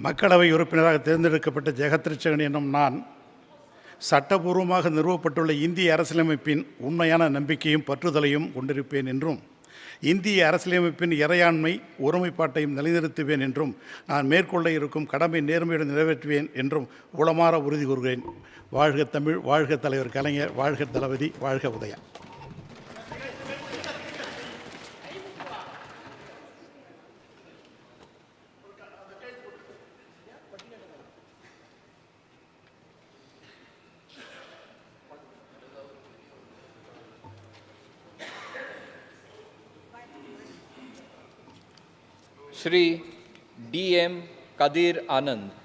மக்களவை உறுப்பினராக தேர்ந்தெடுக்கப்பட்ட ஜெகத்ரட்சகன் என்னும் நான் சட்டபூர்வமாக நிறுவப்பட்டுள்ள இந்திய அரசியலமைப்பின் உண்மையான நம்பிக்கையும் பற்றுதலையும் கொண்டிருப்பேன் என்றும் இந்திய அரசியலமைப்பின் இறையாண்மை ஒருமைப்பாட்டையும் நிலைநிறுத்துவேன் என்றும் நான் மேற்கொள்ள இருக்கும் கடமை நேர்மையுடன் நிறைவேற்றுவேன் என்றும் உளமாற உறுதி கூறுகிறேன். வாழ்க தமிழ், வாழ்க தலைவர் கலைஞர், வாழ்க தளபதி, வாழ்க Udaya. Shri D.M. Kadir Anand.